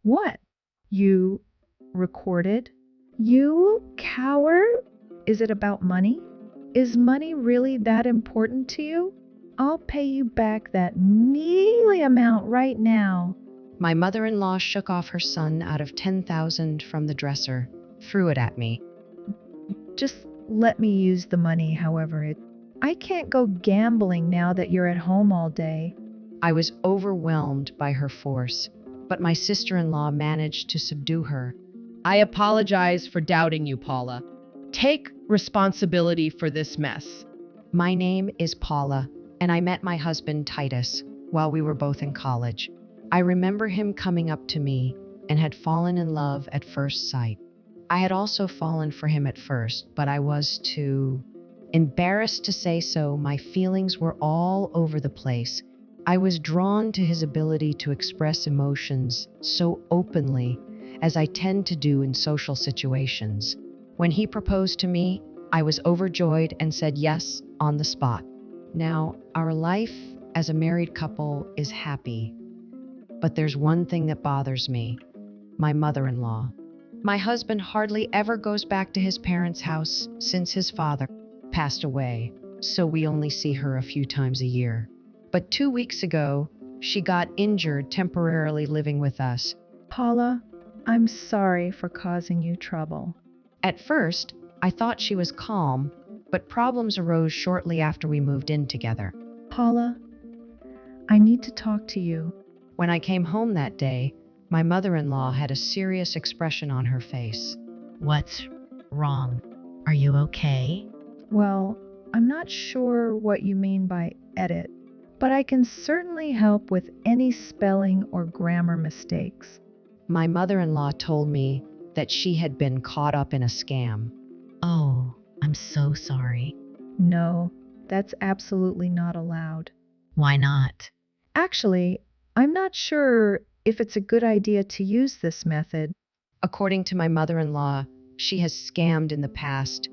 What? You recorded? You coward? Is it about money? Is money really that important to you? I'll pay you back that measly amount right now. My mother-in-law shook off her son out of 10,000 from the dresser, threw it at me. Just let me use the money, I can't go gambling now that you're at home all day. I was overwhelmed by her force, but my sister-in-law managed to subdue her. I apologize for doubting you, Paula. Take responsibility for this mess. My name is Paula, and I met my husband Titus while we were both in college. I remember him coming up to me and had fallen in love at first sight. I had also fallen for him at first, but I was too embarrassed to say so. My feelings were all over the place. I was drawn to his ability to express emotions so openly, as I tend to do in social situations. When he proposed to me, I was overjoyed and said yes on the spot. Now, our life as a married couple is happy, but there's one thing that bothers me: my mother-in-law. My husband hardly ever goes back to his parents' house since his father passed away, so we only see her a few times a year. But 2 weeks ago, she got injured temporarily living with us. Paula, I'm sorry for causing you trouble. At first, I thought she was calm, but problems arose shortly after we moved in together. Paula, I need to talk to you. When I came home that day, my mother-in-law had a serious expression on her face. What's wrong? Are you okay? Well, I'm not sure what you mean by edit, but I can certainly help with any spelling or grammar mistakes. My mother-in-law told me that she had been caught up in a scam. Oh, I'm so sorry. No, that's absolutely not allowed. Why not? Actually, I'm not sure if it's a good idea to use this method. According to my mother-in-law, she has scammed in the past,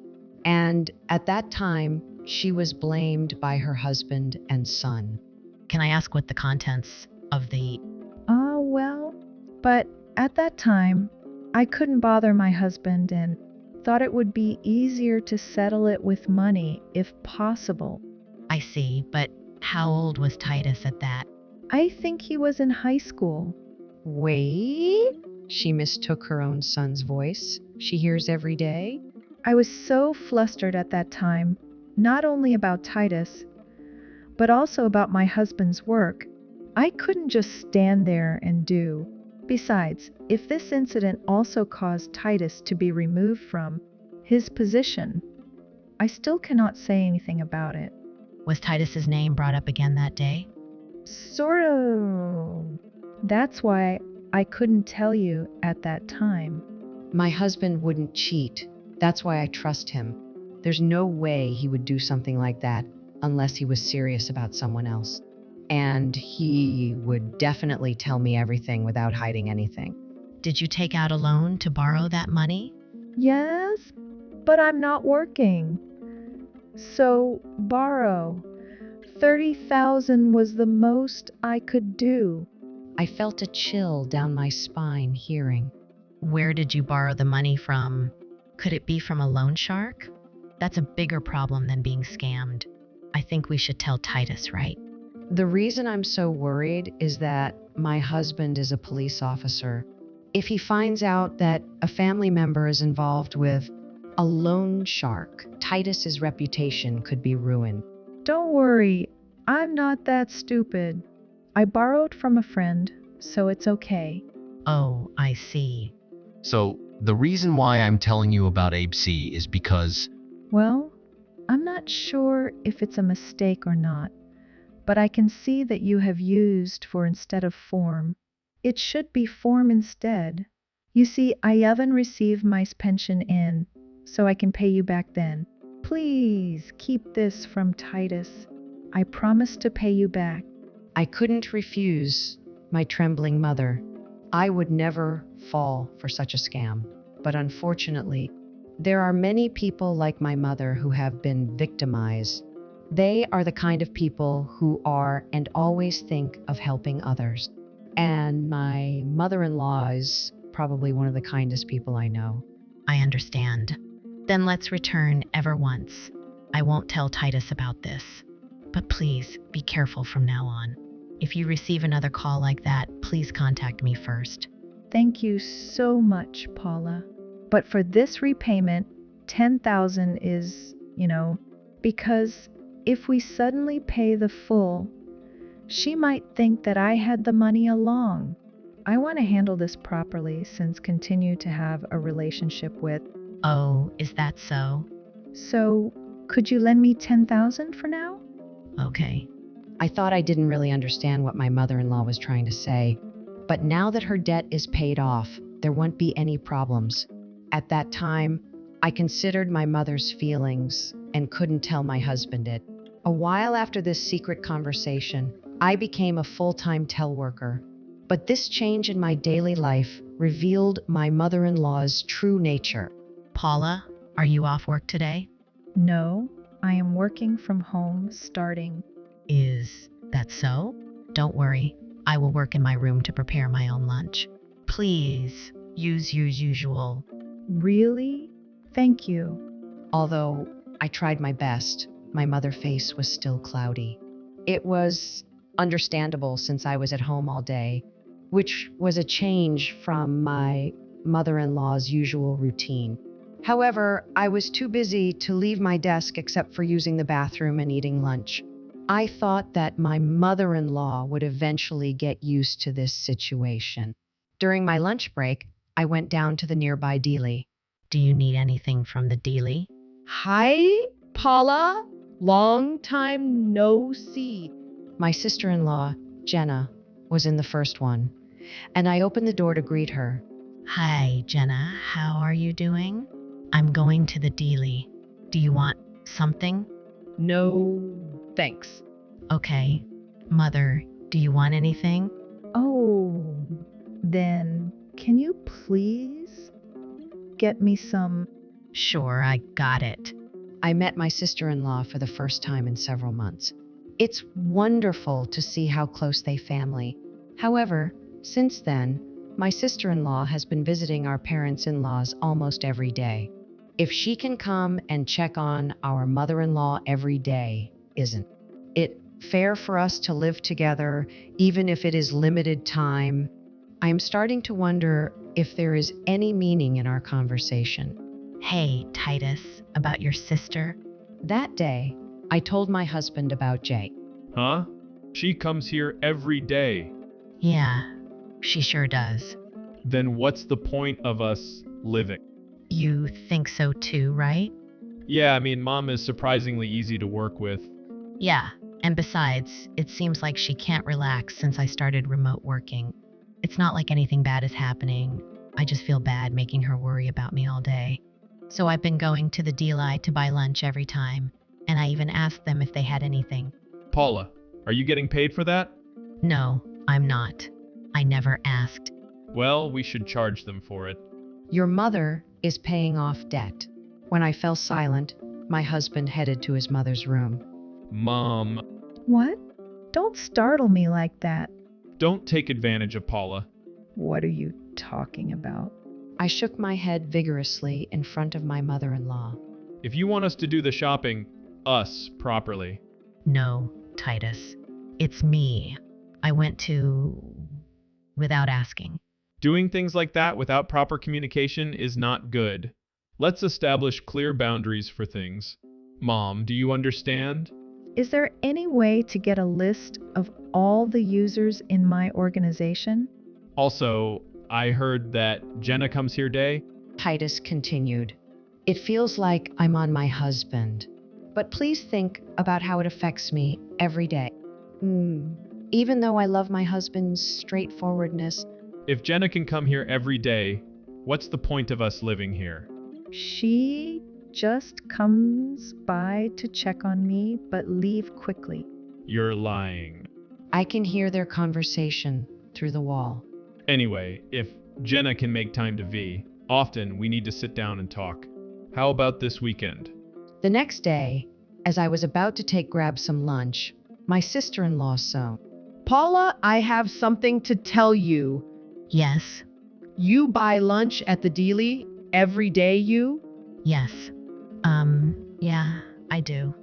and at that time, she was blamed by her husband and son. Can I ask what the contents of the... Well, but at that time, I couldn't bother my husband and thought it would be easier to settle it with money if possible. I see, but how old was Titus at that? I think he was in high school. Wait? She mistook her own son's voice she hears every day. I was so flustered at that time, not only about Titus, but also about my husband's work. I couldn't just stand there and do. Besides, if this incident also caused Titus to be removed from his position, I still cannot say anything about it. Was Titus's name brought up again that day? Sort of. That's why I couldn't tell you at that time. My husband wouldn't cheat. That's why I trust him. There's no way he would do something like that unless he was serious about someone else. And he would definitely tell me everything without hiding anything. Did you take out a loan to borrow that money? Yes, but I'm not working. So borrow. 30,000 was the most I could do. I felt a chill down my spine hearing. Where did you borrow the money from? Could it be from a loan shark? That's a bigger problem than being scammed. I think we should tell Titus, right? The reason I'm so worried is that my husband is a police officer. If he finds out that a family member is involved with a loan shark, Titus's reputation could be ruined. Don't worry, I'm not that stupid. I borrowed from a friend, so it's okay. Oh, I see. So, the reason why I'm telling you about Abe C is because... Well, I'm not sure if it's a mistake or not, but I can see that you have used for instead of form. It should be form instead. You see, I haven't received my pension in, so I can pay you back then. Please keep this from Titus. I promise to pay you back. I couldn't refuse my trembling mother. I would never fall for such a scam. But unfortunately, there are many people like my mother who have been victimized. They are the kind of people who are and always think of helping others. And my mother-in-law is probably one of the kindest people I know. I understand. Then let's return ever once. I won't tell Titus about this. But please be careful from now on. If you receive another call like that, please contact me first. Thank you so much, Paula. But for this repayment, 10,000 is, because if we suddenly pay the full, she might think that I had the money along. I want to handle this properly since continue to have a relationship with. Oh, is that so? So, could you lend me 10,000 for now? Okay. I thought I didn't really understand what my mother-in-law was trying to say, but now that her debt is paid off, there won't be any problems. At that time, I considered my mother's feelings and couldn't tell my husband it. A while after this secret conversation, I became a full-time teleworker. But this change in my daily life revealed my mother-in-law's true nature. Paula, are you off work today? No, I am working from home starting. Is that so? Don't worry. I will work in my room to prepare my own lunch. Please use your usual. Really? Thank you. Although I tried my best, my mother's face was still cloudy. It was understandable since I was at home all day, which was a change from my mother-in-law's usual routine. However, I was too busy to leave my desk except for using the bathroom and eating lunch. I thought that my mother-in-law would eventually get used to this situation. During my lunch break, I went down to the nearby deli. Do you need anything from the dealie? Hi, Paula. Long time no see. My sister-in-law, Jenna, was in the first one, and I opened the door to greet her. Hi, Jenna. How are you doing? I'm going to the dealie. Do you want something? No, thanks. Okay. Mother, do you want anything? Oh, then can you please get me some? Sure, I got it. I met my sister-in-law for the first time in several months. It's wonderful to see how close they family. However, since then, my sister-in-law has been visiting our parents-in-laws almost every day. If she can come and check on our mother-in-law every day, isn't it fair for us to live together, even if it is limited time? I am starting to wonder if there is any meaning in our conversation. Hey, Titus, about your sister? That day, I told my husband about Jay. Huh? She comes here every day. Yeah, she sure does. Then what's the point of us living? You think so too, right? Yeah, I mean, Mom is surprisingly easy to work with. Yeah, and besides, it seems like she can't relax since I started remote working. It's not like anything bad is happening. I just feel bad making her worry about me all day. So I've been going to the Deli to buy lunch every time, and I even asked them if they had anything. Paula, are you getting paid for that? No, I'm not. I never asked. Well, we should charge them for it. Your mother is paying off debt. When I fell silent, my husband headed to his mother's room. Mom, What? Don't startle me like that. don't take advantage of Paula. What are you talking about? I shook my head vigorously in front of my mother-in-law. If you want us to do the shopping, us, properly. No, Titus. It's me. I went to... without asking. Doing things like that without proper communication is not good. Let's establish clear boundaries for things. Mom, do you understand? Is there any way to get a list of all the users in my organization? Also, I heard that Jenna comes here day. Titus continued. It feels like I'm on my husband. But please think about how it affects me every day. Even though I love my husband's straightforwardness, If Jenna can come here every day, what's the point of us living here? She just comes by to check on me, but leave quickly. You're lying. I can hear their conversation through the wall. Anyway, if Jenna can make time to V, often we need to sit down and talk. How about this weekend? The next day, as I was about to grab some lunch, my sister-in-law saw. Paula, I have something to tell you. Yes, You buy lunch at the Dealey every day, you? yes. Yeah, I do.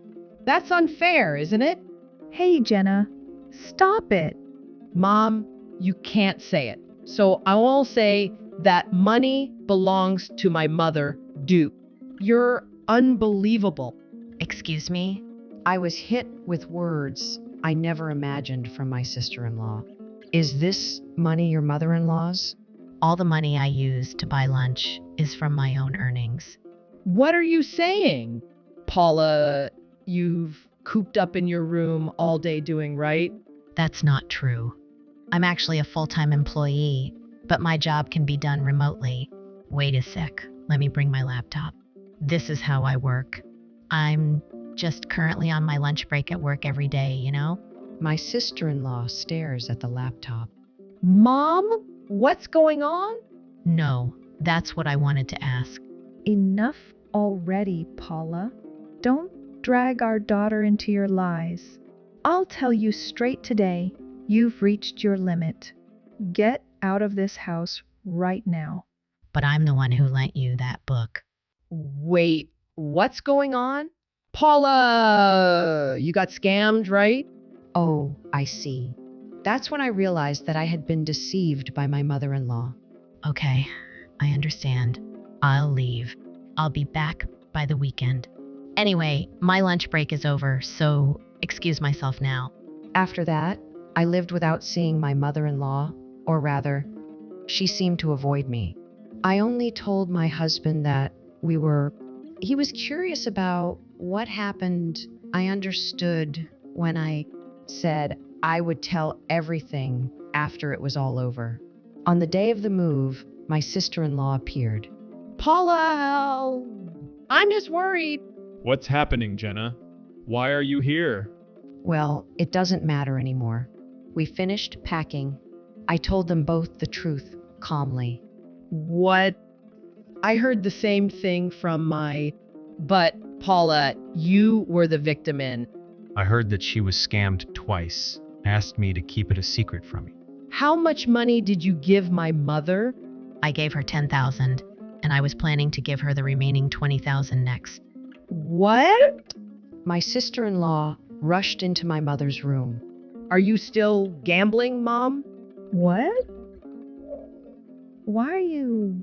That's unfair, isn't it? Hey, Jenna, stop it. Mom, you can't say it. So I will say that money belongs to my mother, Duke. You're unbelievable. Excuse me? I was hit with words I never imagined from my sister-in-law. Is this money your mother-in-law's? All the money I use to buy lunch is from my own earnings. What are you saying? Paula, you've cooped up in your room all day doing right? That's not true. I'm actually a full-time employee, but my job can be done remotely. Wait a sec. Let me bring my laptop. This is how I work. I'm just currently on my lunch break at work every day, you know? My sister-in-law stares at the laptop. Mom, what's going on? No, that's what I wanted to ask. Enough already, Paula. Don't drag our daughter into your lies. I'll tell you straight today, you've reached your limit. Get out of this house right now. But I'm the one who lent you that book. Wait, what's going on? Paula, you got scammed, right? Oh, I see. That's when I realized that I had been deceived by my mother-in-law. Okay, I understand. I'll leave. I'll be back by the weekend. Anyway, my lunch break is over, so excuse myself now. After that, I lived without seeing my mother-in-law, or rather, she seemed to avoid me. I only told my husband that he was curious about what happened. I understood when I said I would tell everything after it was all over. On the day of the move, my sister-in-law appeared. Paula, I'm just worried. What's happening, Jenna? Why are you here? Well, it doesn't matter anymore. We finished packing. I told them both the truth, calmly. What? I heard the same thing from but Paula, you were the victim in. I heard that she was scammed twice, asked me to keep it a secret from you. How much money did you give my mother? I gave her 10,000, and I was planning to give her the remaining 20,000 next. What? My sister-in-law rushed into my mother's room. Are you still gambling, Mom? What? Why are you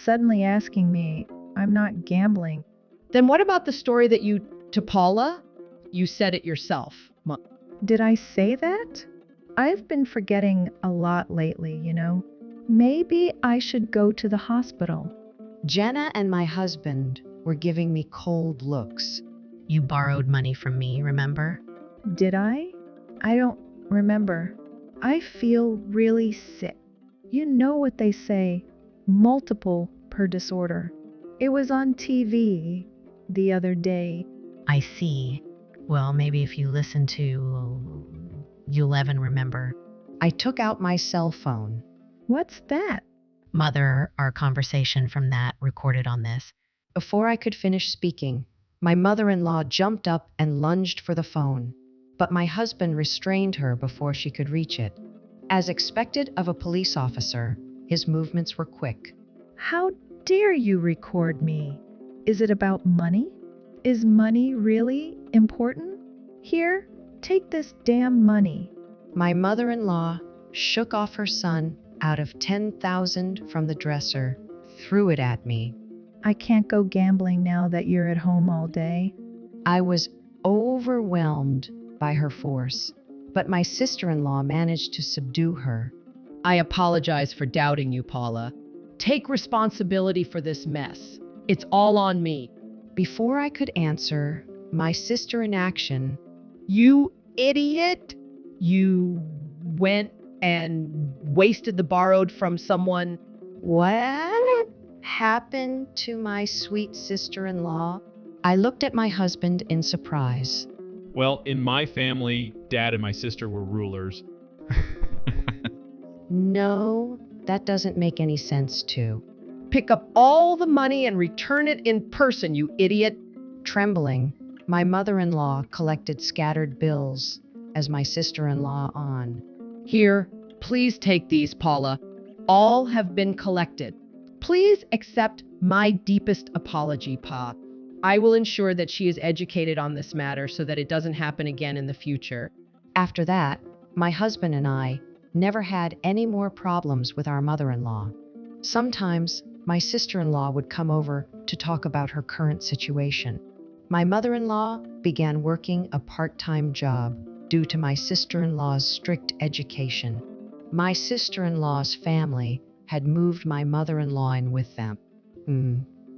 suddenly asking me? I'm not gambling. Then what about the story that you to Paula? You said it yourself, Mom. Did I say that? I've been forgetting a lot lately, you know. Maybe I should go to the hospital. Jenna and my husband were giving me cold looks. You borrowed money from me, remember? Did I? I don't remember. I feel really sick. You know what they say, multiple per disorder. It was on TV the other day. I see. Well, maybe if you listen to, you'll even remember. I took out my cell phone. What's that? Mother, our conversation from that recorded on this. Before I could finish speaking, my mother-in-law jumped up and lunged for the phone, but my husband restrained her before she could reach it. As expected of a police officer, his movements were quick. How dare you record me? Is it about money? Is money really important? Here, take this damn money. My mother-in-law shook off her son out of 10,000 from the dresser, threw it at me. I can't go gambling now that you're at home all day. I was overwhelmed by her force, but my sister-in-law managed to subdue her. I apologize for doubting you, Paula. Take responsibility for this mess. It's all on me. Before I could answer, my sister in action, You idiot! You went and wasted the borrowed from someone. what happened to my sweet sister-in-law? I looked at my husband in surprise. Well, in my family, Dad and my sister were rulers. No, that doesn't make any sense too. Pick up all the money and return it in person, you idiot. Trembling, my mother-in-law collected scattered bills as my sister-in-law on. Here, please take these, Paula. All have been collected. Please accept my deepest apology, Pa. I will ensure that she is educated on this matter so that it doesn't happen again in the future. After that, my husband and I never had any more problems with our mother-in-law. Sometimes my sister-in-law would come over to talk about her current situation. My mother-in-law began working a part-time job due to my sister-in-law's strict education. My sister-in-law's family had moved my mother-in-law in with them.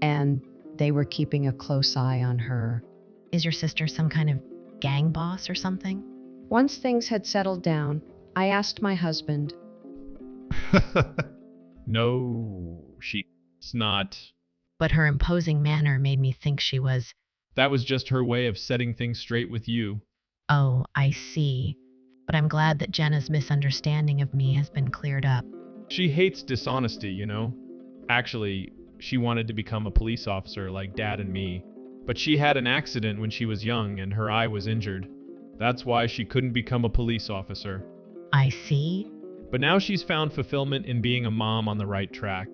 And they were keeping a close eye on her. Is your sister some kind of gang boss or something? Once things had settled down, I asked my husband, No, she's not. But her imposing manner made me think she was. That was just her way of setting things straight with you. Oh, I see. But I'm glad that Jenna's misunderstanding of me has been cleared up. She hates dishonesty, you know? Actually, she wanted to become a police officer like Dad and me. But she had an accident when she was young and her eye was injured. That's why she couldn't become a police officer. I see. But now she's found fulfillment in being a mom on the right track.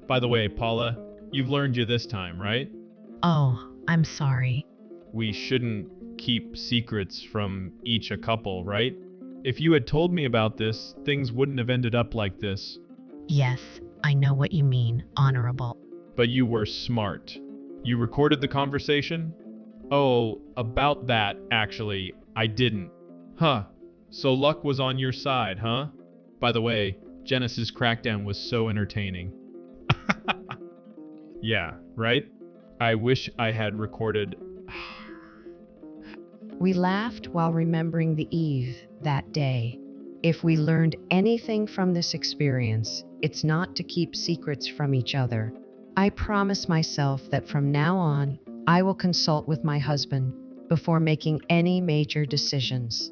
By the way, Paula, you've learned you this time, right? Oh, I'm sorry. We shouldn't keep secrets from each a couple, right? If you had told me about this, things wouldn't have ended up like this. Yes, I know what you mean, honorable. But you were smart. You recorded the conversation? Oh, about that, actually, I didn't. Huh. So luck was on your side, huh? By the way, Genesis Crackdown was so entertaining. Yeah, right? I wish I had recorded. We laughed while remembering the eve that day. If we learned anything from this experience, it's not to keep secrets from each other. I promise myself that from now on, I will consult with my husband before making any major decisions.